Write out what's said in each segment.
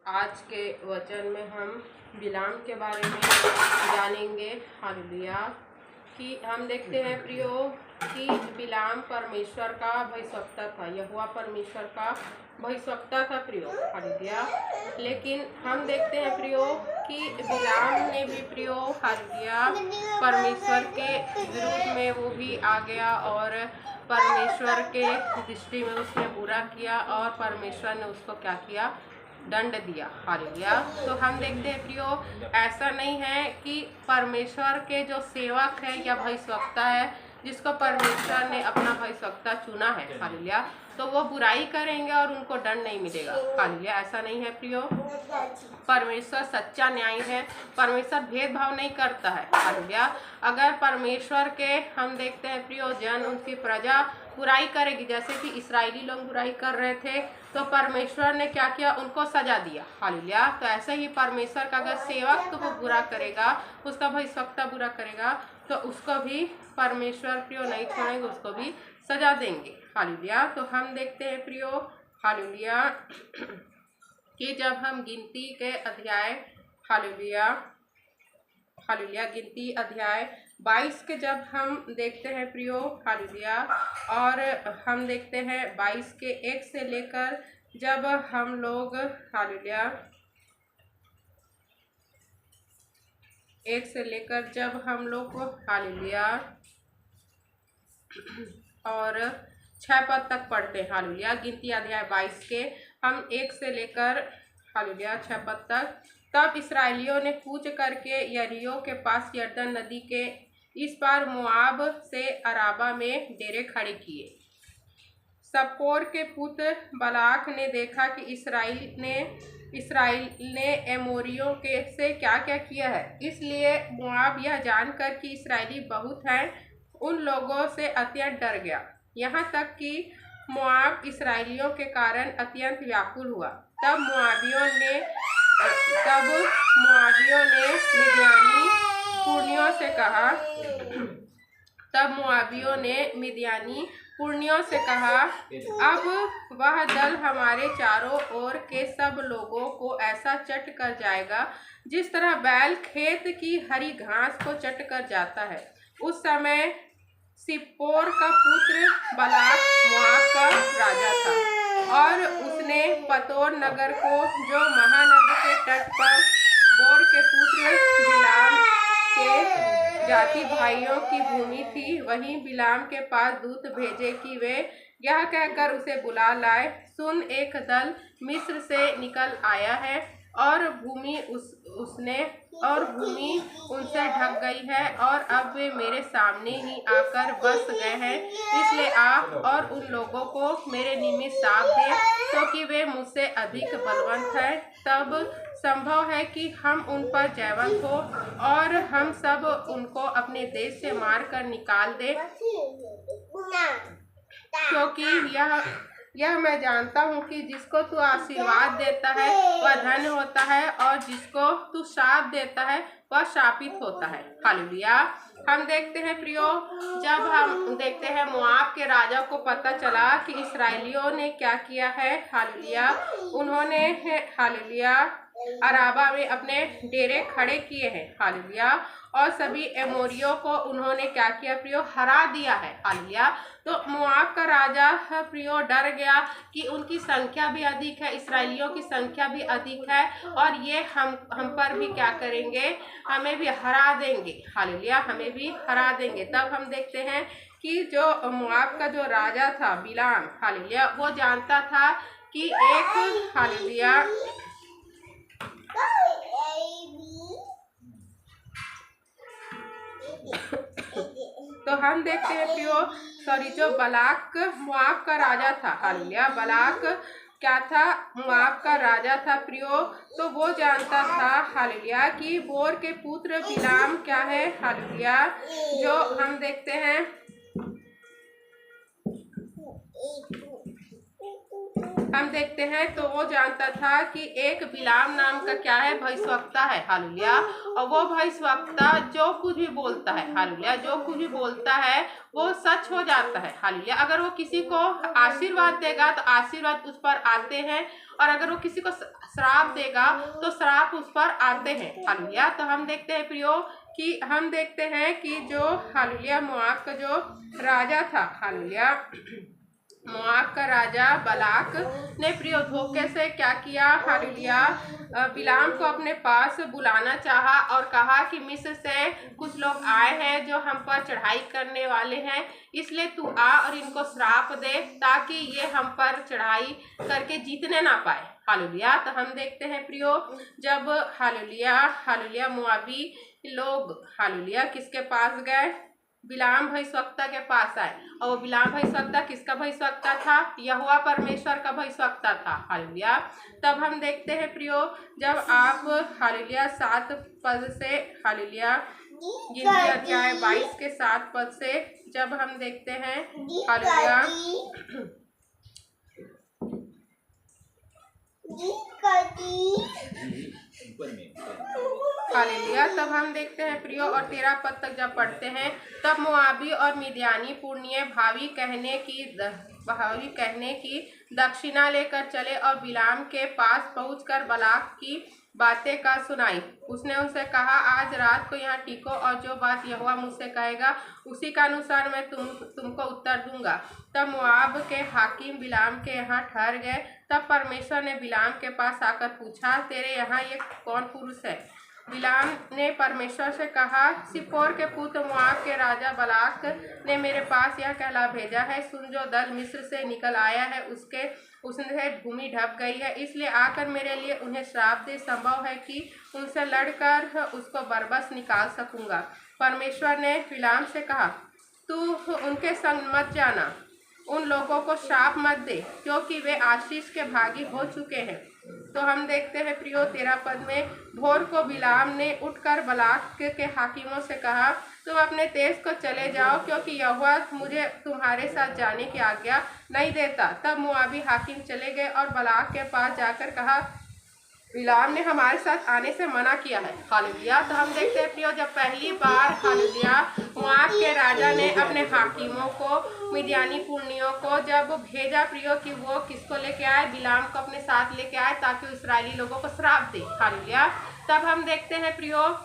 आज के वचन में हम बिलाम के बारे में जानेंगे। हालेलुया। कि हम देखते हैं प्रियो कि बिलाम परमेश्वर का भविष्यवक्ता था, यहोवा परमेश्वर का भविष्यवक्ता था प्रियो। हालेलुया। लेकिन हम देखते हैं प्रियो कि बिलाम ने भी प्रियो हालेलुया परमेश्वर के विरुद्ध में वो भी आ गया और परमेश्वर के दृष्टि में उसने बुरा किया और परमेश्वर ने उसको क्या किया, दंड दिया। हालेलुया। तो हम देखते हैं प्रियो ऐसा नहीं है कि परमेश्वर के जो सेवक है या भविष्यवक्ता है जिसको परमेश्वर ने अपना भविष्यवक्ता चुना है, हालेलुया, तो वो बुराई करेंगे और उनको दंड नहीं मिलेगा। हालेलुया। ऐसा नहीं है प्रियो। परमेश्वर सच्चा न्याय है, परमेश्वर भेदभाव नहीं करता है। हालेलुया। अगर परमेश्वर के हम देखते हैं प्रियो जन उनकी प्रजा बुराई करेगी, जैसे कि इस्राएली लोग बुराई कर रहे थे तो परमेश्वर ने क्या किया, उनको सजा दिया। हालेलुया। तो ऐसे ही परमेश्वर का अगर सेवक तो वो बुरा करेगा, उसका भविष्यवक्ता बुरा करेगा तो उसको भी परमेश्वर प्रियो नहीं छोड़ेंगे, उसको भी सजा देंगे। हालेलुया। तो हम देखते हैं प्रियो हालेलुया कि जब हम गिनती के अध्याय हालेलुया हालेलुया गिनती अध्याय 22 के जब हम देखते हैं प्रियो हालेलुया, और हम देखते हैं 22 के 1 से लेकर जब हम लोग हालेलुया 1 से लेकर जब हम लोग हालेलुया और 6 पद तक पढ़ते हैं। हालेलुया गिनती अध्याय 22 के हम 1 से लेकर हालेलुया 6 पद तक। तब इस्राएलियों ने कूच करके यरीहो के पास यरदन नदी के इस पार मोआब से अराबा में डेरे खड़े किए। सप्पोर के पुत्र बलाक ने देखा कि इस्राएल ने एमोरियों के से क्या क्या किया है, इसलिए मोआब यह जानकर कि इस्राएली बहुत हैं उन लोगों से अत्यंत डर गया, यहाँ तक कि मोआब इस्राएलियों के कारण अत्यंत व्याकुल हुआ। तब मोआबियों ने मिद्यानी पुरनियों से कहा, अब वह दल हमारे चारों ओर के सब लोगों को ऐसा चट कर जाएगा जिस तरह बैल खेत की हरी घास को चट कर जाता है। उस समय सिप्पोर का पुत्र बलाक मोआब का राजा था और उसने पतोर नगर को, जो महानदी के तट पर बोर के पुत्र बिलाम के जाति भाइयों की भूमि थी, वहीं बिलाम के पास दूत भेजे कि वे यह कहकर उसे बुला लाए, सुन एक दल मिस्र से निकल आया है और भूमि उनसे ढक गई है और अब वे मेरे सामने ही आकर बस गए हैं, इसलिए आ और उन लोगों को मेरे निमित्त साथ दे, क्योंकि वे मुझसे अधिक बलवंत हैं। तब संभव है कि हम उन पर जयवंत हो और हम सब उनको अपने देश से मार कर निकाल दे, क्योंकि यह मैं जानता हूँ कि जिसको तू आशीर्वाद देता है वह धन्य होता है और जिसको तू शाप देता है वह शापित होता है। हालेलुया। हम देखते हैं प्रियो जब हम देखते हैं मोआब के राजा को पता चला कि इस्राएलियों ने क्या किया है, हालेलुया, उन्होंने हालेलुया अराबा में अपने डेरे खड़े किए हैं, हालेलुया, और सभी एमोरियों को उन्होंने क्या किया प्रियो, हरा दिया है। हालेलुया। तो मोआब का राजा प्रियो डर गया कि उनकी संख्या भी अधिक है, इस्राएलियों की संख्या भी अधिक है और ये हम पर भी क्या करेंगे, हमें भी हरा देंगे। हालेलुया हमें भी हरा देंगे। तब हम देखते हैं कि जो मोआब का जो राजा था बिलाम, हालेलुया, वो जानता था कि एक हालेलुया तो हम देखते हैं प्रियो जो बलाक मोआब का राजा था, हालेलुया, बलाक क्या था, मोआब का राजा था प्रियो। तो वो जानता था हालेलुया कि बोर के पुत्र बिलाम क्या है, हालेलुया, जो हम देखते हैं हम देखते हैं तो वो जानता था कि एक बिलाम नाम का क्या है, भविष्यवक्ता है, हालेलुया। और वो भविष्यवक्ता जो कुछ भी बोलता है, हालेलुया, जो कुछ भी बोलता है वो सच हो जाता है, हालेलुया। अगर वो किसी को आशीर्वाद देगा तो आशीर्वाद उस पर आते हैं, और अगर वो किसी को श्राप देगा तो श्राप उस पर आते हैं, हालेलुया। तो हम देखते हैं प्रियो कि हम देखते हैं कि जो हालेलुया मोआब का जो राजा था, हालेलुया, मोआब का राजा बलाक ने प्रियो धोखे से क्या किया, हालेलुया, बिलाम को अपने पास बुलाना चाहा और कहा कि मिस्र से कुछ लोग आए हैं जो हम पर चढ़ाई करने वाले हैं, इसलिए तू आ और इनको श्राप दे ताकि ये हम पर चढ़ाई करके जीतने ना पाए, हालेलुया। तो हम देखते हैं प्रियो जब हालेलुया हालेलुया मोआबी लोग हालेलुया किसके पास गए, बिलाम भविष्यवक्ता के पास आए, और वो बिलाम भविष्यवक्ता किसका भविष्यवक्ता था, यहोवा परमेश्वर का भविष्यवक्ता था, हालेलुया। तब हम देखते हैं प्रियो जब आप हालेलुया 7 पद से हालेलुया गिनती अध्याय 22 के 7 पद से जब हम देखते हैं हालेलुया हालेलुया, तब हम देखते हैं प्रियो और 13 पद तक जब पढ़ते हैं, तब मोआबी और मिद्यानी पुरनिये भावी कहने की दक्षिणा लेकर चले और बिलाम के पास पहुंचकर बलाक की बातें का सुनाई। उसने उनसे कहा, आज रात को यहाँ टिको और जो बात यहोवा मुझसे कहेगा उसी का अनुसार मैं तुमको उत्तर दूंगा। तब मोआब के हाकिम बिलाम के यहाँ ठहर गए। तब परमेश्वर ने बिलाम के पास आकर पूछा, तेरे यहाँ ये कौन पुरुष है? बिलाम ने परमेश्वर से कहा, सिप्पोर के पुत्र मोआब के राजा बलाक ने मेरे पास यह कहला भेजा है, सुन, जो दल मिस्र से निकल आया है उसने भूमि ढप गई है, इसलिए आकर मेरे लिए उन्हें श्राप दे, संभव है कि उनसे लड़कर उसको बरबस निकाल सकूंगा। परमेश्वर ने बिलाम से कहा, तू उनके संग मत जाना, उन लोगों को श्राप मत दे, क्योंकि वे आशीष के भागी हो चुके हैं। तो हम देखते हैं प्रियो 13 पद में, भोर को बिलाम ने उठकर बलाक के हाकिमों से कहा, तुम अपने देश को चले जाओ, क्योंकि यहोवा मुझे तुम्हारे साथ जाने की आज्ञा नहीं देता। तब मोआबी हाकिम चले गए और बलाक के पास जाकर कहा, बिलाम ने हमारे साथ आने से मना किया है, हालेलुया। तो हम देखते हैं प्रियो जब पहली बार हालेलुया मोआब के राजा ने अपने हाकिमों को, मिद्यानी पुरनियों को जब भेजा प्रियो कि वो किसको लेके आए, बिलाम को अपने साथ लेके आए ताकि इस्राएली लोगों को श्राप दे, हालेलुया। तब हम देखते हैं प्रियो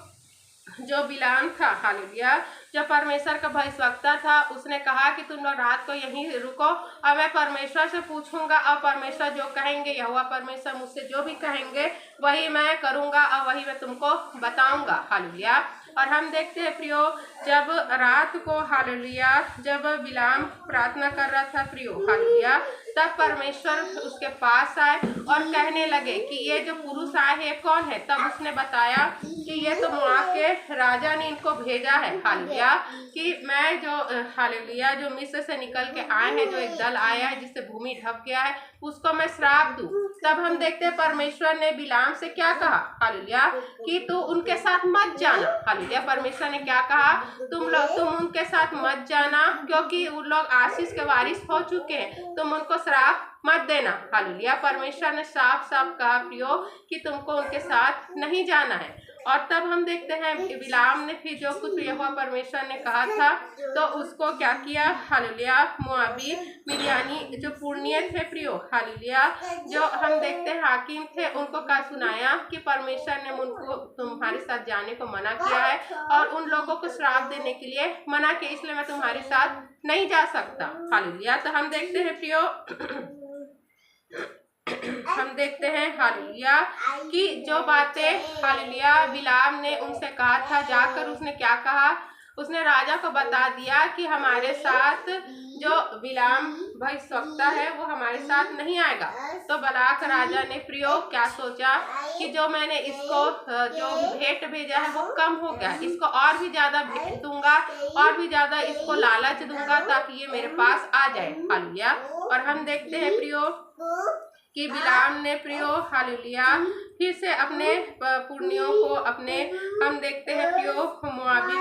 जो बिलाम था, हालेलुया, जो परमेश्वर का भविष्यवक्ता था, उसने कहा कि तुम लोग रात को यहीं रुको और मैं परमेश्वर से पूछूंगा, और परमेश्वर जो कहेंगे, यहोवा परमेश्वर मुझसे जो भी कहेंगे वही मैं करूंगा और वही मैं तुमको बताऊंगा, हालेलुया। और हम देखते हैं प्रियो जब रात को हालेलुया जब बिलाम प्रार्थना कर रहा था प्रियो, हालेलुया, तब परमेश्वर उसके पास आए और कहने लगे कि ये जो पुरुष आए हैं कौन है। तब उसने बताया कि ये तो मोआब के राजा ने इनको भेजा है, हालेलुया, कि मैं जो हालेलुया जो मिस्र से निकल के आए हैं, जो एक दल आया है जिससे भूमि ढप गया है, उसको मैं श्राप दूं। तब हम देखते हैं परमेश्वर ने बिलाम से क्या कहा, हालेलुया, कि तू उनके साथ मत जाना, हालेलुया। परमेश्वर ने क्या कहा, तुम उनके साथ मत जाना, क्योंकि उन लोग आशीष के वारिस हो चुके हैं, तुम उनको श्राप मत देना, हालेलुया। परमेश्वर ने साफ साफ कहा प्रियो कि तुमको उनके साथ नहीं जाना है। और तब हम देखते हैं बिलाम ने फिर जो कुछ यहोवा परमेश्वर ने कहा था तो उसको क्या किया, हालेलुया, मोआबी मिद्यानी जो पुरनिये थे प्रियो, हालेलुया, जो हम देखते हैं हाकिम थे, उनको क्या सुनाया कि परमेश्वर ने उनको तुम्हारे साथ जाने को मना किया है और उन लोगों को श्राप देने के लिए मना किया, इसलिए मैं तुम्हारे साथ नहीं जा सकता, हालेलुया। तो हम देखते हैं प्रियो हम देखते हैं हालेलुया कि जो बातें हालेलुया बिलाम ने उनसे कहा था, जाकर उसने क्या कहा, उसने राजा को बता दिया कि हमारे साथ जो बिलाम भविष्यवक्ता है वो हमारे साथ नहीं आएगा। तो बलाक राजा ने प्रियो क्या सोचा कि जो मैंने इसको जो भेंट भेजा है वो कम हो गया, इसको और भी ज्यादा भेंट दूंगा और भी ज्यादा इसको लालच दूंगा ताकि ये मेरे पास आ जाए, हालेलुया। और हम देखते हैं प्रियो कि बिलाम ने प्रियो हालेलुया फिर से अपने पुर्नियों को अपने हम देखते हैं प्रियो मोआबी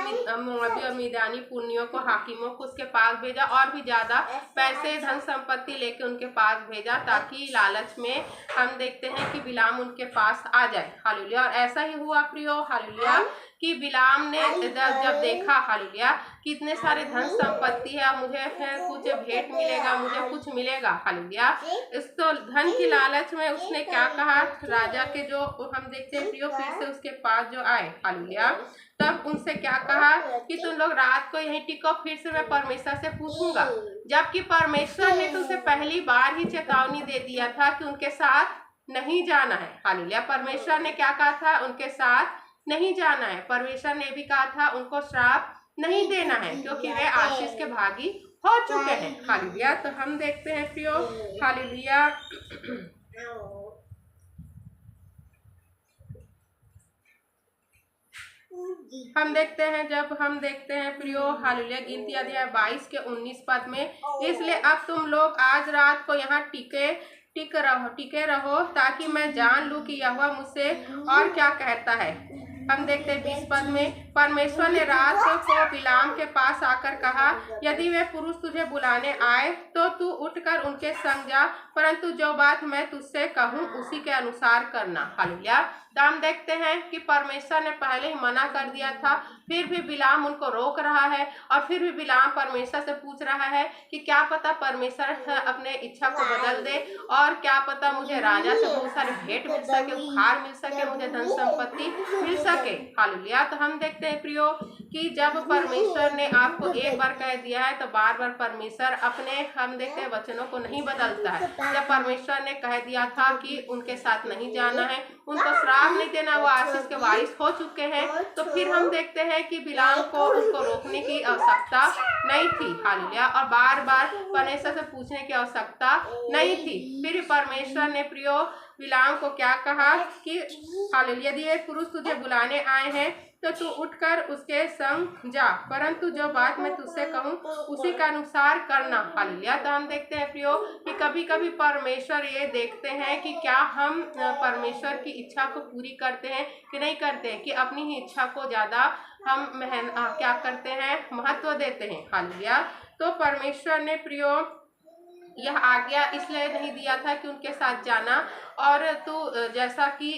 और मिदानी पुर्नियों को हाकिमों को उसके पास भेजा और भी ज्यादा पैसे धन संपत्ति लेके उनके पास भेजा, ताकि लालच में हम देखते हैं कि बिलाम उनके पास आ जाए। हालेलुया। और ऐसा ही हुआ प्रियो, हालेलुया, कि बिलाम ने जब देखा, हालेलुया, कितने सारे धन संपत्ति है, मुझे कुछ भेंट मिलेगा, मुझे कुछ मिलेगा, हालेलुया, इस तो धन की लालच में उसने क्या कहा, राजा के जो हम देखते हैं प्रियो फिर से उसके पास जो आए, हालेलुया, तब उनसे क्या कहा कि तुम लोग रात को यहीं टिको, फिर से मैं परमेश्वर से पूछूंगा। जबकि परमेश्वर ने तो उसे पहली बार ही चेतावनी दे दिया था कि उनके साथ नहीं जाना है। हालेलुया। परमेश्वर ने क्या कहा था, उनके साथ नहीं जाना है। परमेश्वर ने भी कहा था उनको श्राप नहीं देना है, क्योंकि वे आशीष के भागी हो चुके हैं। हालेलुया। तो हम देखते हैं प्रियो, हालेलुया, हम देखते हैं, जब हम देखते हैं प्रियो, हालेलुया, गिनती अध्याय 22 के 19 पद में, इसलिए अब तुम लोग आज रात को यहाँ टिके रहो ताकि मैं जान लूं कि यहोवा मुझसे और क्या कहता है। हम देखते हैं 20 पद में, परमेश्वर ने रात को बिलाम के पास आकर कहा, यदि वे पुरुष तुझे बुलाने आए तो तू उठकर उनके संग जा, परंतु जो बात मैं तुझसे कहूँ उसी के अनुसार करना। हालेलुया। तो हम देखते हैं कि परमेश्वर ने पहले ही मना कर दिया था, फिर भी बिलाम उनको रोक रहा है, और फिर भी बिलाम परमेश्वर से पूछ रहा है कि क्या पता परमेश्वर अपने इच्छा को बदल दे, और क्या पता मुझे राजा से बहुत सारी भेंट मिल सके, उपहार मिल सके, मुझे धन संपत्ति मिल सके। हालेलुया। तो हम देखते हैं प्रियो कि जब परमेश्वर ने आपको एक बार कह दिया है तो बार बार परमेश्वर अपने हम देखते हैं वचनों को नहीं बदलता है। जब परमेश्वर ने कह दिया था कि उनके साथ नहीं जाना है, उनको श्राप नहीं देना, वो आशीष के वारिस हो चुके हैं, तो फिर हम देखते हैं कि बिलाम को उनको रोकने की आवश्यकता नहीं थी। हालेलुया। और बार बार परमेश्वर से पूछने की आवश्यकता नहीं थी। फिर परमेश्वर ने प्रियो बिलाम को क्या कहा कि हालेलुया, यदि ये पुरुष तुझे बुलाने आए हैं तो तू उठकर उसके संग जा, परंतु जो बात मैं तुझसे कहूँ उसी के अनुसार करना। हालेलुया। तो हम देखते हैं प्रियो कि कभी कभी परमेश्वर ये देखते हैं कि क्या हम परमेश्वर की इच्छा को पूरी करते हैं कि नहीं करते हैं, कि अपनी ही इच्छा को ज्यादा हम क्या करते हैं, महत्व देते हैं। हालेलुया। तो परमेश्वर ने प्रियो यह आज्ञा इसलिए नहीं दिया था कि उनके साथ जाना और तू जैसा कि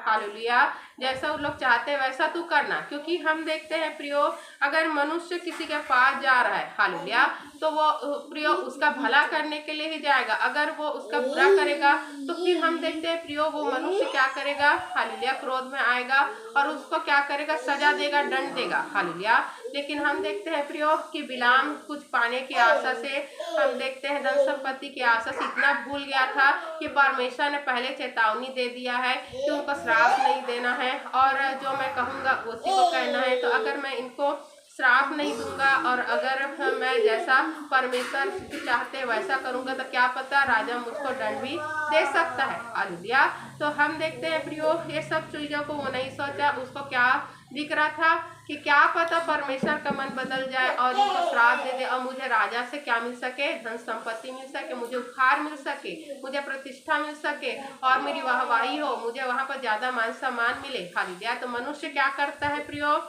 हालेलुया जैसा वो लोग चाहते हैं वैसा तू करना, क्योंकि हम देखते हैं प्रियो अगर मनुष्य किसी के पास जा रहा है, हालेलुया, तो वो प्रियो उसका भला करने के लिए ही जाएगा। अगर वो उसका बुरा करेगा तो फिर हम देखते हैं प्रियो वो मनुष्य क्या करेगा, हालेलुया, क्रोध में आएगा और उसको क्या करेगा, सजा देगा, दंड देगा। हालेलुया। लेकिन हम देखते हैं प्रियो कि बिलाम कुछ पाने की आशा से, हम देखते हैं धन संपत्ति की आशा से इतना भूल गया था कि परमेश्वर ने पहले चेतावनी दे दिया है कि उनको श्राप नहीं देना है और जो मैं कहूँगा उसी को कहना है। तो अगर मैं इनको श्राप नहीं दूंगा और अगर मैं जैसा परमेश्वर चाहते वैसा करूंगा तो क्या पता राजा मुझको दंड भी दे सकता है। हालेलुया। तो हम देखते हैं प्रियो ये सब चीजों को वो नहीं सोचा, उसको क्या दिख रहा था कि क्या पता परमेश्वर का मन बदल जाए और उनको श्राप दे दे और मुझे राजा से क्या मिल सके, धन संपत्ति मिल सके, मुझे उपहार मिल सके, मुझे प्रतिष्ठा मिल सके और मेरी वाहवाही हो, मुझे वहां पर ज्यादा मान सम्मान मिले। हालेलुया। तो मनुष्य क्या करता है प्रियो,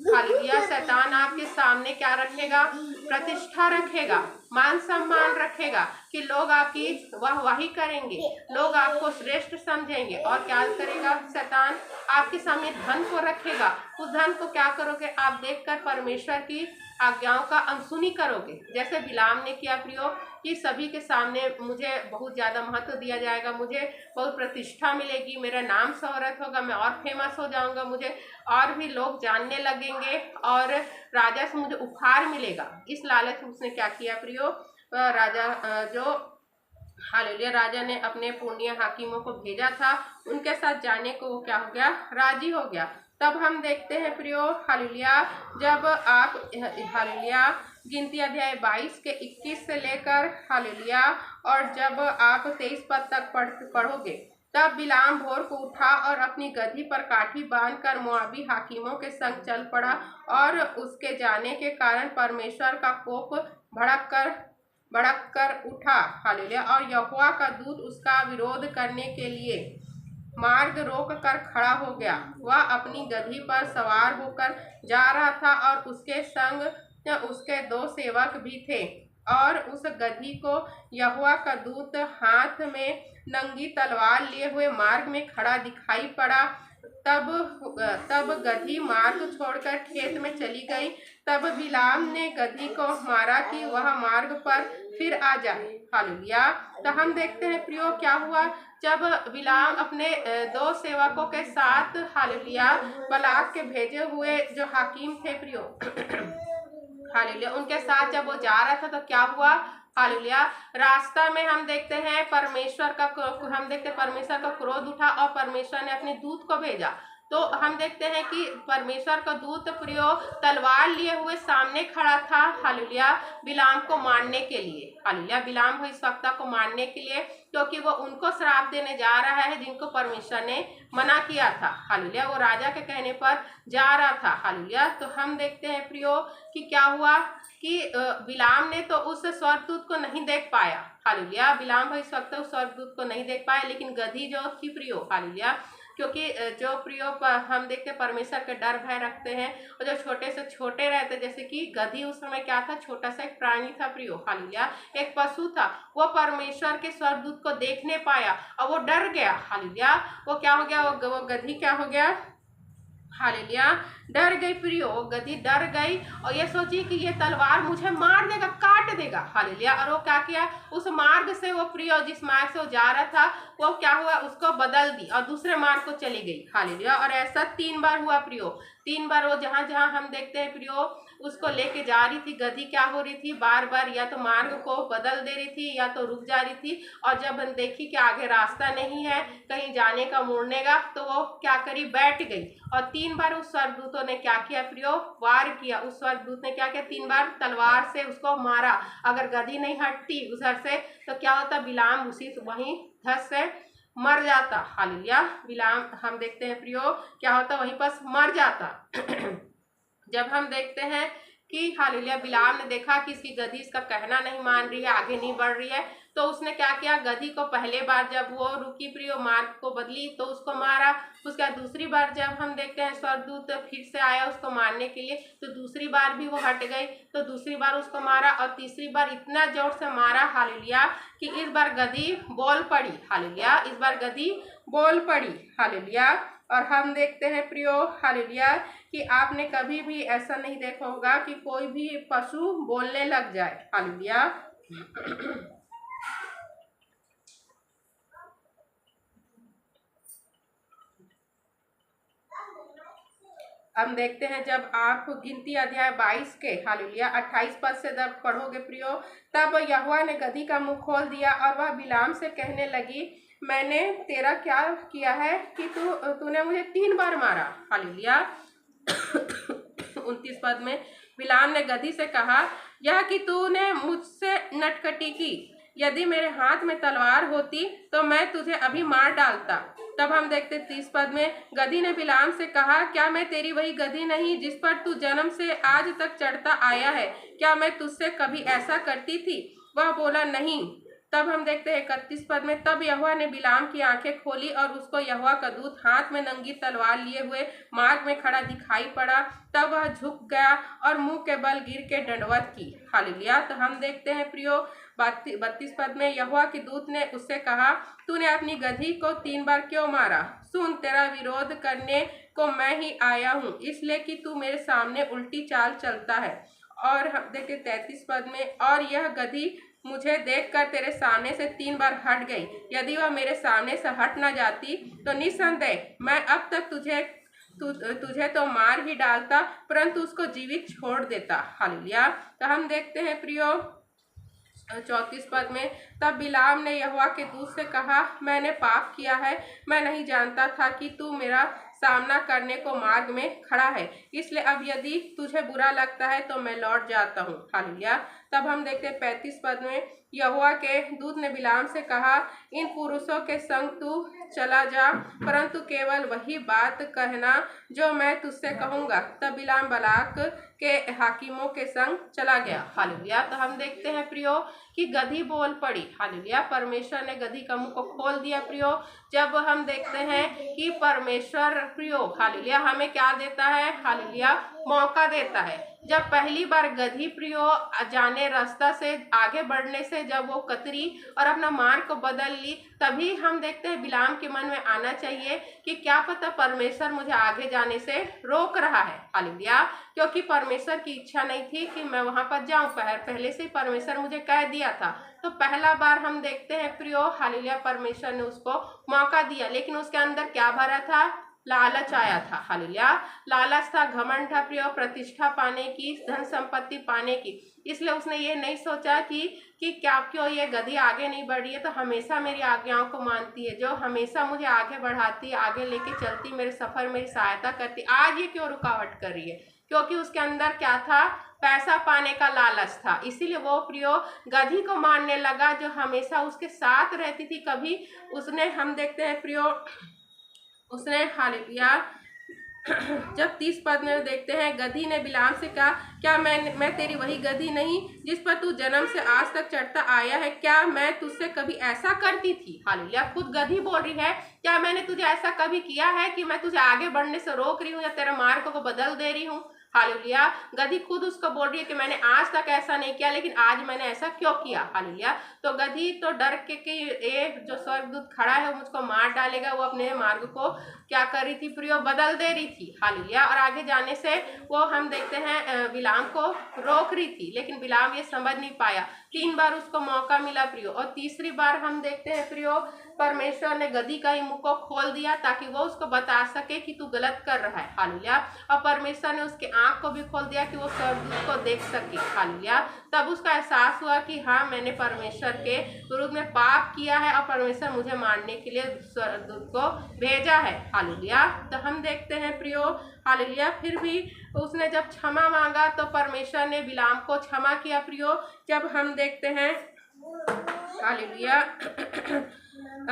हालेलुया, शैतान आपके सामने क्या रखेगा, प्रतिष्ठा रखेगा, मान सम्मान रखेगा कि लोग आपकी वाहवाही करेंगे, लोग आपको श्रेष्ठ समझेंगे। और क्या करेगा शैतान, आपके सामने धन को रखेगा, उस धन को क्या करोगे आप देखकर परमेश्वर की आज्ञाओं का अनसुनी करोगे, जैसे बिलाम ने किया प्रियो कि सभी के सामने मुझे बहुत ज्यादा महत्व दिया जाएगा, मुझे बहुत प्रतिष्ठा मिलेगी, मेरा नाम शोहरत होगा, मैं और फेमस हो जाऊंगा, मुझे और भी लोग जानने लगेंगे और राजा से मुझे उपहार मिलेगा। इस लालच में उसने क्या किया प्रियो, राजा जो हालेलुया राजा ने अपने पुण्य हाकिमों को भेजा था उनके साथ जाने को वो क्या हो गया, राजी हो गया। तब हम देखते हैं प्रियो हालेलुया जब आप हालेलुया गिनती अध्याय 22 के 21 से लेकर हालेलुया और जब आप 23 पद तक पढ़ोगे, तब बिलाम भोर को उठा और अपनी गधी पर काठी बांधकर मोआबी हाकिमों के संग चल पड़ा और उसके जाने के कारण परमेश्वर का कोप भड़क कर उठा। हालेलुया। और यहोवा का दूत उसका विरोध करने के लिए मार्ग रोक कर खड़ा हो गया। वह अपनी गधी पर सवार होकर जा रहा था और उसके संग उसके 2 सेवक भी थे। और उस गधी को यहोवा का दूत हाथ में नंगी तलवार लिए हुए मार्ग में खड़ा दिखाई पड़ा। तब गधी मार्ग छोड़कर खेत में चली गई। तब बिलाम ने गधी को मारा कि वह मार्ग पर फिर आ जाए। हालेलुया। तो हम देखते हैं प्रियो क्या हुआ जब बिलाम अपने 2 सेवकों के साथ, हालेलुया, बलाक के भेजे हुए जो हाकिम थे प्रियो, हालेलुया, उनके साथ जब वो जा रहा था तो क्या हुआ? हालेलुया, रास्ता में हम देखते हैं परमेश्वर का क्रोध उठा और परमेश्वर ने अपने दूत को भेजा। तो हम देखते हैं कि परमेश्वर का दूत प्रियो तलवार लिए हुए सामने खड़ा था, हालेलुया, बिलाम को मारने के लिए। हालेलुया, बिलाम भविष्यवक्ता को मारने के लिए, क्योंकि वो उनको श्राप देने जा रहा है जिनको परमेश्वर ने मना किया था। हालेलुया, वो राजा के कहने पर जा रहा था। हालेलुया, तो हम देखते हैं प्रियो कि क्या हुआ कि बिलाम ने तो उस स्वर्गदूत को नहीं देख पाया। हालेलुया, बिलाम भविष्यवक्ता उस स्वर्गदूत को नहीं देख पाया, लेकिन गधी जो थी प्रियो, हालेलुया, क्योंकि जो प्रियो हम देखते परमेश्वर के डर भय रखते हैं और जो छोटे से छोटे रहते, जैसे कि गधी उस समय क्या था? छोटा सा एक प्राणी था प्रियो, हालेलुया, एक पशु था। वो परमेश्वर के स्वर्गदूत को देख नहीं पाया और वो डर गया। हालेलुया, वो क्या हो गया? वो गधी क्या हो गया? हालेलुया, डर गई प्रियो, गधी डर गई और ये सोची कि ये तलवार मुझे मार देगा, काट देगा। हालेलुया, और वो क्या किया? उस मार्ग से वो प्रियो जिस मार्ग से वो जा रहा था वो क्या हुआ? उसको बदल दी और दूसरे मार्ग को चली गई। हालेलुया, और ऐसा 3 बार हुआ प्रियो। 3 बार वो जहाँ जहाँ हम देखते हैं प्रियो उसको लेके जा रही थी, गधी क्या हो रही थी? बार बार या तो मार्ग को बदल दे रही थी या तो रुक जा रही थी। और जब देखी कि आगे रास्ता नहीं है कहीं जाने का, मुड़ने का, तो वो क्या करी? बैठ गई। और 3 बार उस स्वर्गदूतों ने क्या किया प्रियो? वार किया। उस स्वर्गदूत ने क्या किया? 3 बार तलवार से उसको मारा। अगर गधी नहीं हटती उधर से तो क्या होता? बिलाम उसी वहीं धस से मर जाता। हालेलुया, बिलाम हम देखते हैं प्रियो क्या होता? वहीं पर मर जाता। जब हम देखते हैं कि हालेलुया बिलाम ने देखा कि इसकी गधी इसका कहना नहीं मान रही है, आगे नहीं बढ़ रही है, तो उसने क्या किया? गधी को पहले बार जब वो रुकी प्रियो, मार्ग को बदली, तो उसको मारा। उसके बाद दूसरी बार जब हम देखते हैं स्वर्गदूत फिर से आया उसको मारने के लिए, तो दूसरी बार भी वो हट गई, तो दूसरी बार उसको मारा और तीसरी बार इतना जोर से मारा, हालेलुया, कि इस बार गधी बोल पड़ी। हालेलुया, इस बार गधी बोल पड़ी। हालेलुया, और हम देखते हैं प्रियो, हालेलुया, कि आपने कभी भी ऐसा नहीं देखा होगा कि कोई भी पशु बोलने लग जाए। हालेलुया, हम देखते हैं जब आप गिनती अध्याय 22 के, हालेलुया, 28 पद से जब पढ़ोगे प्रियो, तब यहोवा ने गधी का मुंह खोल दिया और वह बिलाम से कहने लगी, मैंने तेरा क्या किया है कि तूने मुझे 3 बार मारा। हालेलुया, 29 पद में बिलाम ने गधी से कहा, यह कि तूने मुझसे नटखटी की, यदि मेरे हाथ में तलवार होती तो मैं तुझे अभी मार डालता। तब हम देखते 30 पद में, गधी ने बिलाम से कहा, क्या मैं तेरी वही गधी नहीं जिस पर तू जन्म से आज तक चढ़ता आया है? क्या मैं तुझसे कभी ऐसा करती थी? वह बोला, नहीं। तब हम देखते हैं 31 पद में, तब यहोवा ने बिलाम की आंखें खोली और उसको यहोवा का दूत हाथ में नंगी तलवार लिए हुए मार्ग में खड़ा दिखाई पड़ा। तब वह झुक गया और मुंह के बल गिर के दंडवत की। हालेलुया, तो हम देखते हैं प्रियो 32 पद में, यहोवा के दूत ने उससे कहा, तूने अपनी गधी को 3 बार क्यों मारा? सुन, तेरा विरोध करने को मैं ही आया हूँ, इसलिए कि तू मेरे सामने उल्टी चाल चलता है। और हम देखते 33 पद में, और यह गधी मुझे देखकर तेरे सामने से 3 बार हट गई। यदि वह मेरे सामने से हट न जाती तो निस्संदेह मैं अब तक तुझे तो मार ही डालता, परंतु उसको जीवित छोड़ देता। हालेलुया, तो हम देखते हैं प्रियो 34 पद में, तब बिलाम ने यहोवा के दूत से कहा, मैंने पाप किया है, मैं नहीं जानता था कि तू मेरा सामना करने को मार्ग में खड़ा है, इसलिए अब यदि तुझे बुरा लगता है तो मैं लौट जाता हूँ। हालेलुया, तब हम देखते हैं 35 पद में, यहोवा के दूत ने बिलाम से कहा, इन पुरुषों के संग तू चला जा, परंतु केवल वही बात कहना जो मैं तुझसे कहूँगा। तब बिलाम बालाक के हाकिमों के संग चला गया। हालेलुया। तो हम देखते हैं प्रियो कि गधी बोल पड़ी। हालेलुया। परमेश्वर ने गधी का मुंह को खोल दिया प्रियो। जब हम देखते हैं कि परमेश्वर प्रियो हालेलुया हमें क्या देता है, हालेलुया मौका देता है। जब पहली बार गधी प्रियो जाने रास्ता से आगे बढ़ने से जब वो कतरी और अपना मार्ग को बदल ली, तभी हम देखते हैं बिलाम के मन में आना चाहिए कि क्या पता परमेश्वर मुझे आगे जाने से रोक रहा है। हालेलुया। क्योंकि परमेश्वर की इच्छा नहीं थी कि मैं वहां पर जाऊं, पहले से ही परमेश्वर मुझे कह दिया था। तो पहला बार हम देखते हैं प्रियो हालेलुया परमेश्वर ने उसको मौका दिया, लेकिन उसके अंदर क्या भरा था, लालच आया था। हालेलुया। लालच था, घमंड था प्रियो, प्रतिष्ठा पाने की, धन संपत्ति पाने की। इसलिए उसने ये नहीं सोचा कि क्या क्यों ये गधी आगे नहीं बढ़ रही है, तो हमेशा मेरी आज्ञाओं को मानती है, जो हमेशा मुझे आगे बढ़ाती है, आगे लेके चलती, मेरे सफर मेरी सहायता करती, आज ये क्यों रुकावट कर रही है। क्योंकि उसके अंदर क्या था, पैसा पाने का लालच था। इसीलिए वो प्रियो गधी को मानने लगा जो हमेशा उसके साथ रहती थी। कभी उसने हम देखते हैं प्रियो उसने हालेलुया जब 30 पद में देखते हैं, गधी ने बिलाम से कहा, क्या मैं तेरी वही गधी नहीं जिस पर तू जन्म से आज तक चढ़ता आया है? क्या मैं तुझसे कभी ऐसा करती थी? हालेलुया। खुद गधी बोल रही है, क्या मैंने तुझे ऐसा कभी किया है कि मैं तुझे आगे बढ़ने से रोक रही हूँ या तेरे मार्ग को बदल दे रही हूँ? हालेलुया। गधी खुद उसको बोल रही है कि मैंने आज तक ऐसा नहीं किया, लेकिन आज मैंने ऐसा क्यों किया। हालेलुया। तो गधी तो डर के कि ये जो स्वर्गदूत खड़ा है वो मुझको मार डालेगा, वो अपने मार्ग को क्या कर रही थी प्रियो, बदल दे रही थी। हालेलुया। और आगे जाने से वो हम देखते हैं बिलाम को रोक रही थी, लेकिन बिलाम ये समझ नहीं पाया। 3 बार उसको मौका मिला प्रियो, और तीसरी बार हम देखते हैं प्रियो परमेश्वर ने गधी का ही मुंह को खोल दिया ताकि वो उसको बता सके कि तू गलत कर रहा है। हालेलुया। और परमेश्वर ने उसके आंख को भी खोल दिया कि वो स्वर्गदूत को देख सके। हालेलुया। तब उसका एहसास हुआ कि हाँ, मैंने परमेश्वर के विरुद्ध में पाप किया है और परमेश्वर मुझे मारने के लिए स्वर्गदूत को भेजा है। हालेलुया। तो हम देखते हैं प्रियो हालेलुया फिर भी उसने जब क्षमा मांगा तो परमेश्वर ने बिलाम को क्षमा किया प्रियो। जब हम देखते हैं हालेलुया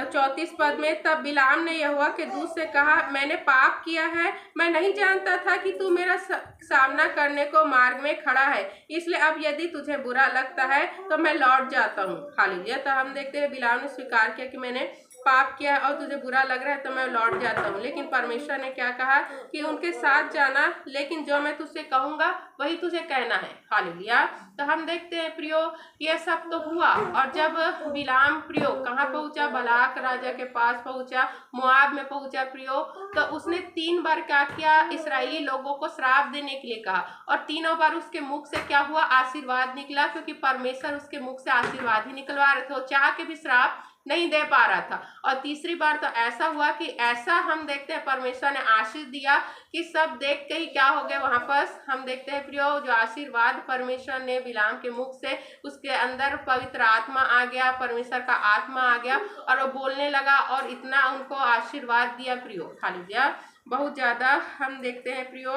34 पद में, तब बिलाम ने यहोवा के दूत से कहा, मैंने पाप किया है, मैं नहीं जानता था कि तू मेरा सामना करने को मार्ग में खड़ा है, इसलिए अब यदि तुझे बुरा लगता है तो मैं लौट जाता हूँ। हालेलुया। तो हम देखते हैं बिलाम ने स्वीकार किया कि मैंने पाप किया और तुझे बुरा लग रहा है तो मैं लौट जाता हूँ। लेकिन परमेश्वर ने क्या कहा कि उनके साथ जाना, लेकिन जो मैं तुझसे कहूँगा वही तुझे कहना है। हालेलुया। तो हम देखते हैं प्रियो ये सब तो हुआ, और जब बिलाम प्रियो कहाँ पहुँचा, बालाक राजा के पास पहुँचा, मोआब में पहुँचा प्रियो, तो उसने 3 बार क्या किया, इसराइली लोगों को श्राप देने के लिए कहा, और तीनों बार उसके मुख से क्या हुआ, आशीर्वाद निकला, क्योंकि परमेश्वर उसके मुख से आशीर्वाद ही निकलवा रहे थे, वो चाह के भी श्राप नहीं दे पा रहा था। और तीसरी बार तो ऐसा हुआ कि ऐसा हम देखते हैं परमेश्वर ने आशीष दिया कि सब देख के ही क्या हो गए वहां पर। हम देखते हैं प्रियो जो आशीर्वाद परमेश्वर ने बिलाम के मुख से, उसके अंदर पवित्र आत्मा आ गया, परमेश्वर का आत्मा आ गया और वो बोलने लगा और इतना उनको आशीर्वाद दिया प्रियो। हालेलुया। बहुत ज्यादा हम देखते हैं प्रियो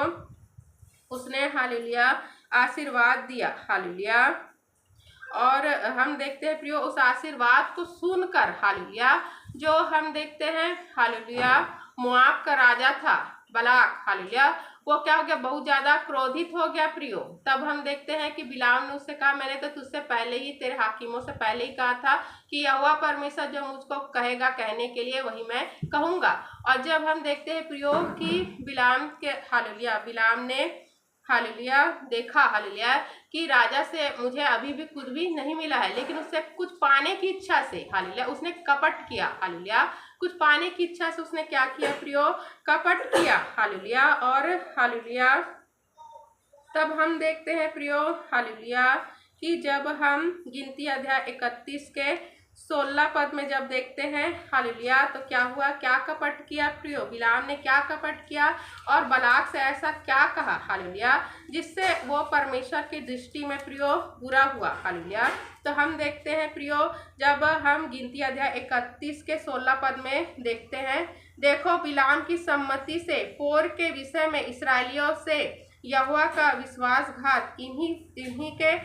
उसने हालेलुया आशीर्वाद दिया। हालेलुया। और हम देखते हैं प्रियो उस आशीर्वाद को सुनकर हालेलुया जो हम देखते हैं हालेलुया मोआब का राजा था बालाक, हालेलुया वो क्या हो गया, बहुत ज्यादा क्रोधित हो गया प्रियो। तब हम देखते हैं कि बिलाम ने उससे कहा, मैंने तो तुझसे पहले ही, तेरे हाकिमों से पहले ही कहा था कि यहोवा परमेश्वर जो मुझको कहेगा कहने के लिए वही मैं कहूँगा। और जब हम देखते हैं प्रियो कि बिलाम के हालेलुया बिलाम ने हालेलुया देखा हालेलुया कि राजा से मुझे अभी भी कुछ भी नहीं मिला है, लेकिन उससे कुछ पाने की इच्छा से हालेलुया उसने कपट किया। हालेलुया कुछ पाने की इच्छा से उसने क्या किया प्रियो, कपट किया। हालेलुया। और हालेलुया तब हम देखते हैं प्रियो हालेलुया कि जब हम गिनती अध्याय 31 के 16 पद में जब देखते हैं हालेलुया तो क्या हुआ, क्या कपट किया प्रियो, बिलाम ने क्या कपट किया और बालाक से ऐसा क्या कहा हालेलुया जिससे वो परमेश्वर की दृष्टि में प्रियो बुरा हुआ। हालेलुया। तो हम देखते हैं प्रियो जब हम गिनती अध्याय 31 के 16 पद में देखते हैं, देखो बिलाम की सम्मति से पोर के विषय में इसराइलियों से यहोवा का विश्वासघात इन्हीं के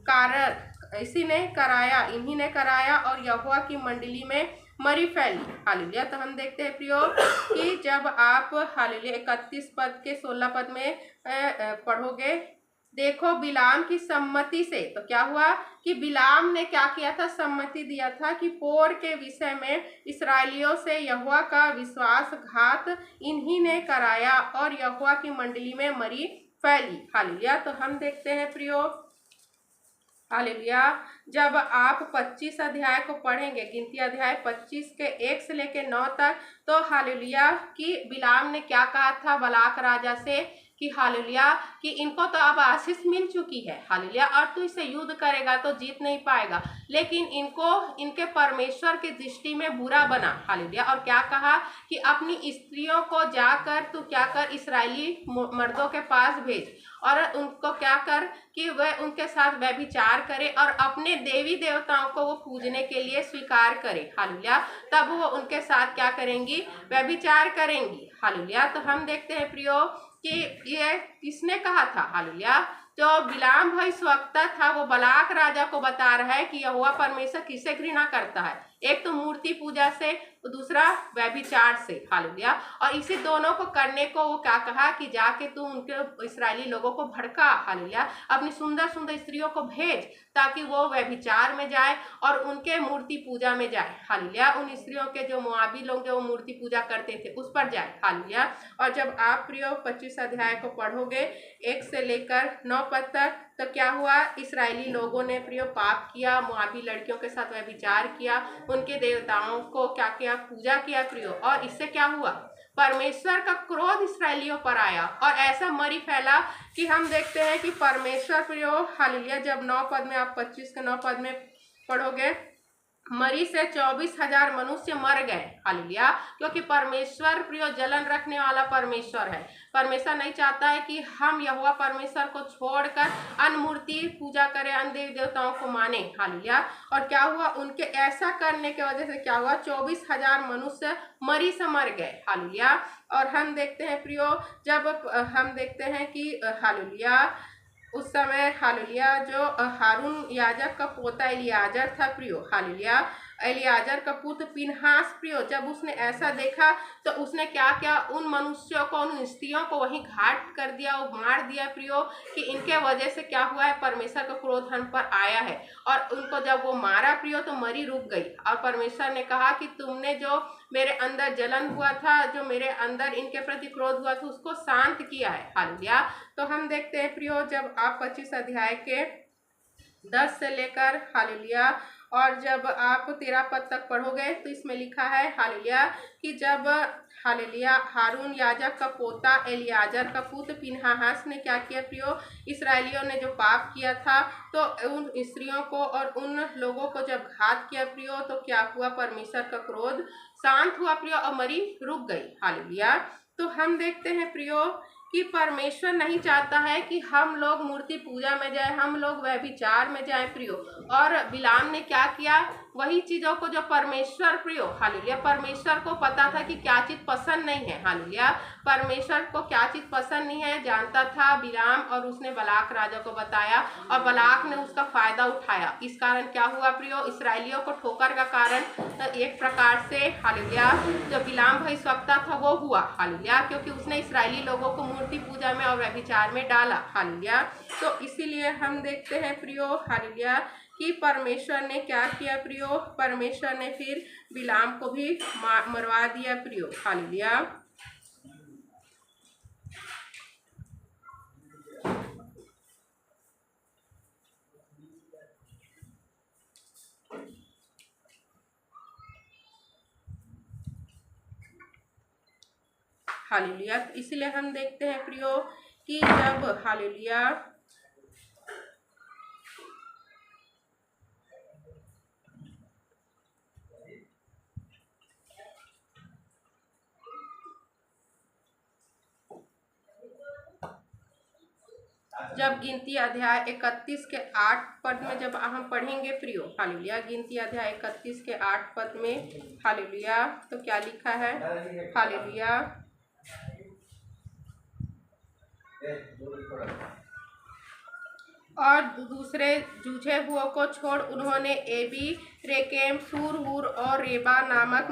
कारण इसी ने कराया, इन्हीं ने कराया और यहोवा की मंडली में मरी फैली। हालेलुया। तो हम देखते हैं प्रियो कि जब आप हालेलुया 31 पद के 16 पद में पढ़ोगे, देखो बिलाम की सम्मति से, तो क्या हुआ कि बिलाम ने क्या किया था, सम्मति दिया था कि पोर के विषय में इसराइलियों से यहोवा का विश्वासघात इन्हीं ने कराया और यहोवा की मंडली में मरी फैली। हालेलुया। तो हम देखते हैं प्रियो हालेलुया, जब आप 25 अध्याय को पढ़ेंगे, गिनती अध्याय 25 के 1 से लेके 9 तक, तो हालेलुया कि बिलाम ने क्या कहा था बलाक राजा से कि हालेलुया कि इनको तो अब आशीष मिल चुकी है हालेलुया, और तू इससे युद्ध करेगा तो जीत नहीं पाएगा, लेकिन इनको इनके परमेश्वर की दृष्टि में बुरा बना हालेलुया। और क्या कहा कि अपनी स्त्रियों को जाकर तू क्या कर, इसराइली मर्दों के पास भेज और उनको क्या कर कि वह उनके साथ व्यभिचार करे और अपने देवी देवताओं को वो पूजने के लिए स्वीकार करे हालेलुया, तब वो उनके साथ क्या करेंगी, व्यभिचार करेंगी हालेलुया। तो हम देखते हैं प्रियो कि ये किसने कहा था हालेलुया, जो बिलाम भविष्यवक्ता था वो बलाक राजा को बता रहा है कि यहोवा परमेश्वर किसे घृणा करता है, एक तो मूर्ति पूजा से, तो दूसरा व्यभिचार से हालेलुया। और इसी दोनों को करने को वो क्या कहा कि जाके तू उनके इसराइली लोगों को भड़का हालेलुया, अपनी सुंदर सुंदर स्त्रियों को भेज ताकि वो व्यभिचार में जाए और उनके मूर्ति पूजा में जाए हालेलुया, उन स्त्रियों के जो मुआबी लोग जो मूर्ति पूजा करते थे उस पर जाए हालेलुया। और जब आप प्रियो 25 अध्याय को पढ़ोगे 1 से लेकर 9 पद तक, तो क्या हुआ, इसराइली लोगों ने प्रियो पाप किया, मुआबी लड़कियों के साथ व्यभिचार किया, उनके देवताओं को क्या किया, पूजा किया प्रियो, और इससे क्या हुआ, परमेश्वर का क्रोध इसराइलियों पर आया और ऐसा मरी फैला कि हम देखते हैं कि परमेश्वर प्रियो हालेलुया, जब 9 पद में आप 25 के 9 पद में पढ़ोगे, मरी से 24,000 मनुष्य मर गए हालेलुया, क्योंकि परमेश्वर प्रियो जलन रखने वाला परमेश्वर है। परमेश्वर नहीं चाहता है कि हम यहोवा परमेश्वर को छोड़कर अन्य मूर्ति पूजा करें, अन्य देवी देवताओं को माने हालेलुया। और क्या हुआ, उनके ऐसा करने की वजह से क्या हुआ, 24,000 मनुष्य मरी से मर गए हालेलुया। और हम देखते हैं प्रियो, जब हम देखते हैं कि हालेलुया उस समय हालेलुया जो हारून याजक का पोता एलियाजर था प्रियो हालेलुया, एलियाजर का पुत्र पिनहास प्रियो, जब उसने ऐसा देखा तो उसने क्या किया, उन मनुष्यों को, उन स्त्रियों को वहीं घाट कर दिया, वो मार दिया प्रियो, कि इनके वजह से क्या हुआ है, परमेश्वर का क्रोध हम पर आया है। और उनको जब वो मारा प्रियो तो मरी रुक गई, और परमेश्वर ने कहा कि तुमने जो मेरे अंदर जलन हुआ था, जो मेरे अंदर इनके प्रति क्रोध हुआ था, उसको शांत किया है हालेलुया। तो हम देखते हैं प्रियो, जब आप 25 अध्याय के 10 से लेकर हालेलुया और जब आप 13 पद तक पढ़ोगे तो इसमें लिखा है हालेलुया कि जब हालेलुया हारून याजक का पोता एलियाजर का पुत्र पिनहास ने क्या किया प्रियो, इसराइलियों ने जो पाप किया था तो उन स्त्रियों को और उन लोगों को जब घात किया प्रियो, तो क्या हुआ, परमेश्वर का क्रोध शांत हुआ प्रियो और मरी रुक गई हालेलुया। तो हम देखते हैं प्रियो कि परमेश्वर नहीं चाहता है कि हम लोग मूर्ति पूजा में जाए, हम लोग व्यभिचार में जाए प्रियो। और बिलाम ने क्या किया, वही चीजों को जो परमेश्वर प्रियो हालेलुया, परमेश्वर को पता था कि क्या चीज पसंद नहीं है हालेलुया, परमेश्वर को क्या चीज पसंद नहीं है जानता था बिलाम, और उसने बलाक राजा को बताया और बलाक ने उसका फायदा उठाया। इस कारण क्या हुआ प्रियो, इसराइलियों को ठोकर का कारण एक प्रकार से हालेलुया जो बिलाम भविष्यवक्ता था वो हुआ हालेलुया, क्योंकि उसने इसराइली लोगों को मूर्ति पूजा में और व्यभिचार में डाला हालेलुया। तो इसीलिए हम देखते हैं प्रियो हालेलुया कि परमेश्वर ने क्या किया प्रियो, परमेश्वर ने फिर बिलाम को भी मरवा दिया प्रियो हालेलुया। हालेलुया। इसलिए हम देखते हैं प्रियो कि जब हालेलुया जब गिनती अध्याय 31 के 8 पद में जब हम पढ़ेंगे प्रियो हालेलुया, गिनती अध्याय 31 के 8 पद में हालेलुया, तो क्या लिखा है हालेलुया, और दूसरे जूझे हुओं को छोड़ उन्होंने एबी, रेकेम, सूर, हूर और रेबा नामक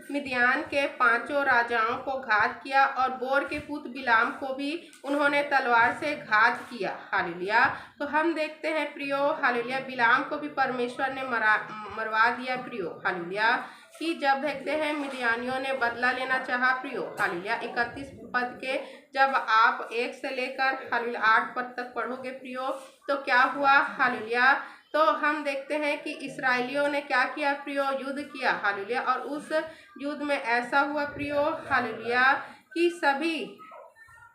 मिद्यान के 5 राजाओं को घात किया और बोर के पुत्र बिलाम को भी उन्होंने तलवार से घात किया। हालेलुया। तो हम देखते हैं प्रियो, हालेलुया, बिलाम को भी परमेश्वर ने मरवा दिया प्रियो। हालेलुया। कि जब देखते हैं मिद्यानियों ने बदला लेना चाहा प्रियो। हालेलुया। 31 पद के जब आप 1 से लेकर हालेलुया 8 पद तक पढ़ोगे प्रियो तो क्या हुआ। हालेलुया। तो हम देखते हैं कि इस्राएलियों ने क्या किया प्रियो, युद्ध किया। हालेलुया। और उस युद्ध में ऐसा हुआ प्रियो, हालेलुया, कि सभी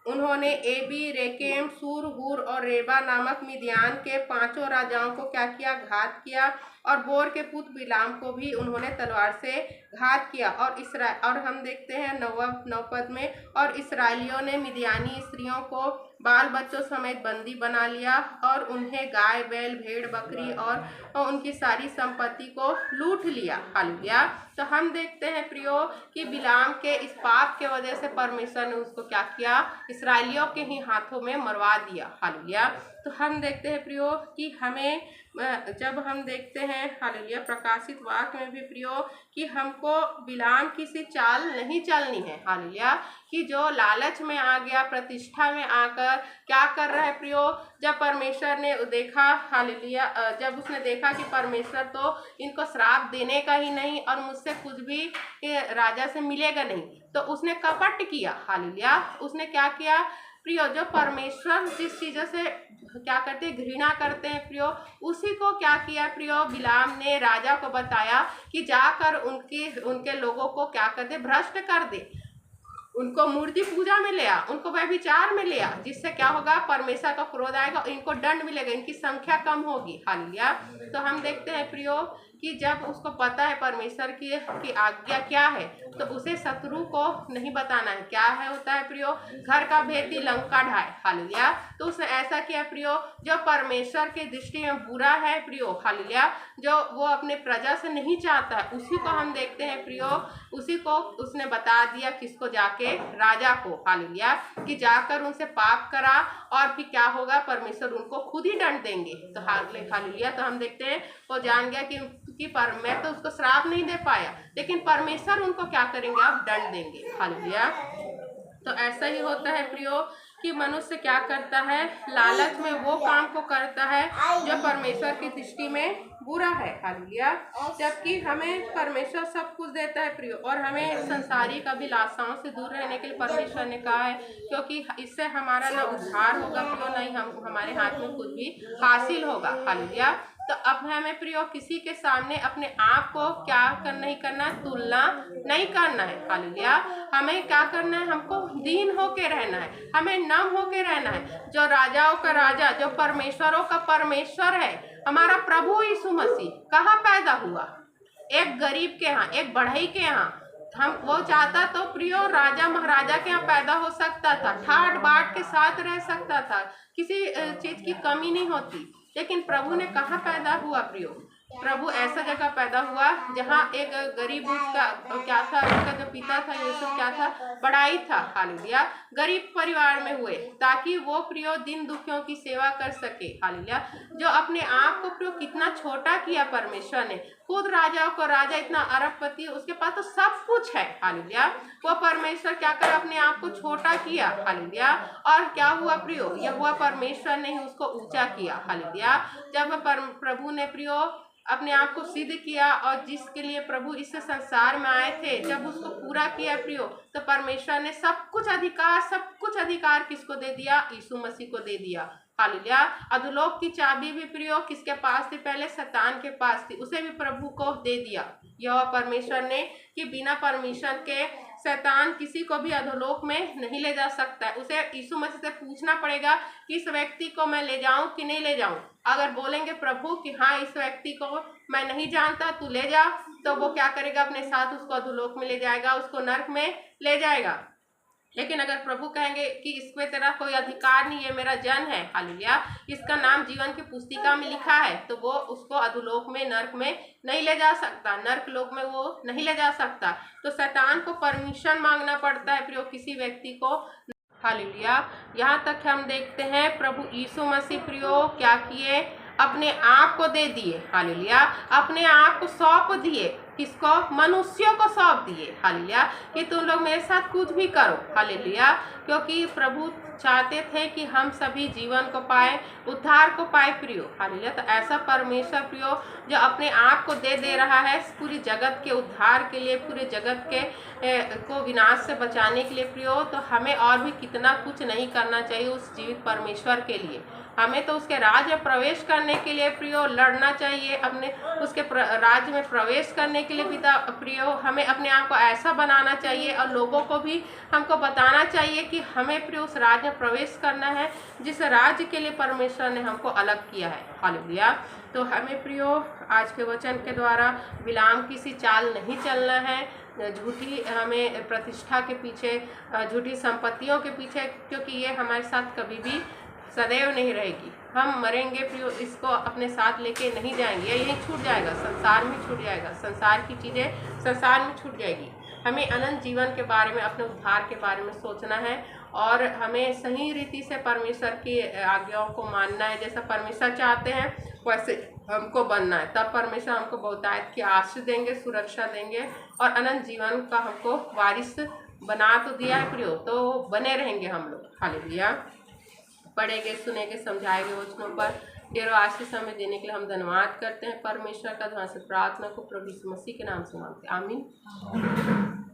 उन्होंने एबी, रेकेम, सूर, हूर और रेबा नामक मिद्यान के 5 राजाओं को क्या किया, घात किया और बोर के पुत्र बिलाम को भी उन्होंने तलवार से घात किया। और हम देखते हैं 9 पद में, और इस्राएलियों ने मिद्यानी स्त्रियों को बाल बच्चों समेत बंदी बना लिया और उन्हें गाय, बैल, भेड़, बकरी और उनकी सारी संपत्ति को लूट लिया। हालेलुया। तो हम देखते हैं प्रियो कि बिलाम के इस पाप के वजह से परमेश्वर ने उसको क्या किया, इस्राएलियों के ही हाथों में मरवा दिया। हालेलुया। तो हम देखते हैं प्रियो कि हमें जब हम देखते हैं हालेलुया प्रकाशित वाक्य में भी प्रियो कि हमको बिलाम की सी चाल नहीं चलनी है। हालेलुया। कि जो लालच में आ गया, प्रतिष्ठा में आकर क्या कर रहा है प्रियो, जब परमेश्वर ने देखा, हालेलुया, जब उसने देखा कि परमेश्वर तो इनको श्राप देने का ही नहीं और मुझसे कुछ भी राजा से मिलेगा नहीं, तो उसने कपट किया। हालेलुया। उसने क्या किया प्रियो, जो परमेश्वर जिस चीज़ों से क्या करते हैं, घृणा करते हैं प्रियो, उसी को क्या किया प्रियो, बिलाम ने राजा को बताया कि जाकर उनके लोगों को क्या करते, भ्रष्ट कर दे, उनको मूर्ति पूजा में ले आ, उनको व्यभिचार में ले आ, जिससे क्या होगा, परमेश्वर का क्रोध आएगा, इनको दंड मिलेगा, इनकी संख्या कम होगी। हालेलुया। तो हम देखते हैं प्रियो कि जब उसको पता है परमेश्वर की आज्ञा क्या है, तो उसे शत्रु को नहीं बताना है। क्या है होता है प्रियो, घर का भेदी लंका ढाए। हालेलुया। तो उसने ऐसा किया प्रियो जो परमेश्वर की दृष्टि में बुरा है प्रियो। हालेलुया। जो वो अपने प्रजा से नहीं चाहता है, उसी को हम देखते हैं प्रियो, उसी को उसने बता दिया, किसको, जाके राजा को। हालेलुया। कि जाकर उनसे पाप करा और फिर क्या होगा, परमेश्वर उनको खुद ही दंड देंगे। तो हालेलुया। तो हम देखते हैं वो जान गया कि मैं तो उसको श्राप नहीं दे पाया, लेकिन परमेश्वर उनको क्या करेंगे, आप दंड देंगे। हालेलुया। तो ऐसा ही होता है प्रियो कि मनुष्य क्या करता है, लालच में वो काम को करता है जो परमेश्वर की दृष्टि में बुरा है। हालेलुया। जबकि हमें परमेश्वर सब कुछ देता है प्रियो, और हमें संसारिक अभिलाषाओं से दूर रहने के लिए परमेश्वर ने कहा है, क्योंकि इससे हमारा ना उद्धार होगा प्रियो, नहीं हमारे हाथ में कुछ भी हासिल होगा। हालेलुया। तो अब हमें प्रियो किसी के सामने अपने आप को क्या नहीं करना है, तुलना नहीं करना है। हालेलुया। हमें क्या करना है, हमको दीन होके रहना है, हमें नम होके रहना है। जो राजाओं का राजा, जो परमेश्वरों का परमेश्वर है, हमारा प्रभु यीशु मसीह कहाँ पैदा हुआ, एक गरीब के यहाँ, एक बढ़ई के यहाँ। हम वो चाहता तो प्रियो राजा महाराजा के यहाँ पैदा हो सकता था, ठाट बाट के साथ रह सकता था, किसी चीज की कमी नहीं होती। लेकिन प्रभु ने कहाँ पैदा हुआ प्रियो, प्रभु ऐसा जगह पैदा हुआ जहाँ एक गरीब, उसका क्या था, उसका जो पिता था यूसुफ क्या था, बड़ाई था। हालेलुया। गरीब परिवार में हुए ताकि वो प्रियो दिन दुखियों की सेवा कर सके। हालेलुया। जो अपने आप को प्रियो कितना छोटा किया परमेश्वर ने, खुद राजाओं को राजा, इतना अरबपति, उसके पास तो सब कुछ है। हालेलुया। वो परमेश्वर क्या करे, अपने आप को छोटा किया। हालेलुया। और क्या हुआ प्रियो, यह हुआ परमेश्वर ने ही उसको ऊंचा किया। हालेलुया। जब प्रभु ने प्रियो अपने आप को सिद्ध किया और जिसके लिए प्रभु इस संसार में आए थे, जब उसको पूरा किया प्रियो, तो परमेश्वर ने सब कुछ अधिकार किसको दे दिया, यीशु मसीह को दे दिया। हालेलुया। अधोलोक की चाबी भी प्रियो किसके पास थी, पहले शैतान के पास थी, उसे भी प्रभु को दे दिया यह परमेश्वर ने, कि बिना परमिशन के शैतान किसी को भी अधोलोक में नहीं ले जा सकता है। उसे यीशु मसीह से पूछना पड़ेगा कि इस व्यक्ति को मैं ले जाऊं कि नहीं ले जाऊं। अगर बोलेंगे प्रभु कि हाँ इस व्यक्ति को मैं नहीं जानता, तू ले जा, तो वो क्या करेगा, अपने साथ उसको अधोलोक में ले जाएगा, उसको नरक में ले जाएगा। लेकिन अगर प्रभु कहेंगे कि इसमें तेरा कोई अधिकार नहीं है, मेरा जन है, हालेलुया, इसका नाम जीवन की पुस्तिका में लिखा है, तो वो उसको अधोलोक में, नरक में नहीं ले जा सकता, नरक लोक में वो नहीं ले जा सकता। तो शैतान को परमिशन मांगना पड़ता है प्रियो किसी व्यक्ति को हालेलुया। यहाँ तक हम देखते हैं प्रभु यीशु मसीह प्रियो क्या किए, अपने आप को दे दिए। हालेलुया। अपने आप को सौंप दिए। किसको? मनुष्यों को सौंप दिए। हालेलुया। कि तुम लोग मेरे साथ कुछ भी करो। हालेलुया। क्योंकि प्रभु चाहते थे कि हम सभी जीवन को पाए, उद्धार को पाए प्रियो। हालेलुया। तो ऐसा परमेश्वर प्रियो जो अपने आप को दे रहा है पूरी जगत के उद्धार के लिए, पूरे जगत के को विनाश से बचाने के लिए प्रियो, तो हमें और भी कितना कुछ नहीं करना चाहिए उस जीवित परमेश्वर के लिए। हमें तो उसके राज्य में प्रवेश करने के लिए प्रियो लड़ना चाहिए। अपने उसके राज्य में प्रवेश करने के लिए पिता प्रियो हमें अपने आप को ऐसा बनाना चाहिए और लोगों को भी हमको बताना चाहिए कि हमें प्रियो उस राज्य में प्रवेश करना है जिस राज्य के लिए परमेश्वर ने हमको अलग किया है। हालेलुया। तो हमें प्रियो आज के वचन के द्वारा बिलाम की सी चाल नहीं चलना है, झूठी हमें प्रतिष्ठा के पीछे, झूठी संपत्तियों के पीछे, क्योंकि ये हमारे साथ कभी भी सदैव नहीं रहेगी। हम मरेंगे प्रियो, इसको अपने साथ लेके नहीं जाएंगे, यही छूट जाएगा, संसार में छूट जाएगा, संसार की चीज़ें संसार में छूट जाएगी। हमें अनंत जीवन के बारे में, अपने उद्धार के बारे में सोचना है और हमें सही रीति से परमेश्वर की आज्ञाओं को मानना है। जैसा परमेश्वर चाहते हैं वैसे हमको बनना है, तब परमेश्वर हमको बहुतायत की आशीष देंगे, सुरक्षा देंगे और अनंत जीवन का हमको वारिस बना तो दिया है प्रियो, तो बने रहेंगे हम लोग। हालेलुया। पढ़ेंगे, सुनेंगे, समझाएंगे वचनों पर ढेरों आशीष हमें देने के लिए हम धन्यवाद करते हैं। परमेश्वर का धन्यवाद से प्रार्थना को प्रभु यीशु मसीह के नाम से मांगते हैं। आमीन।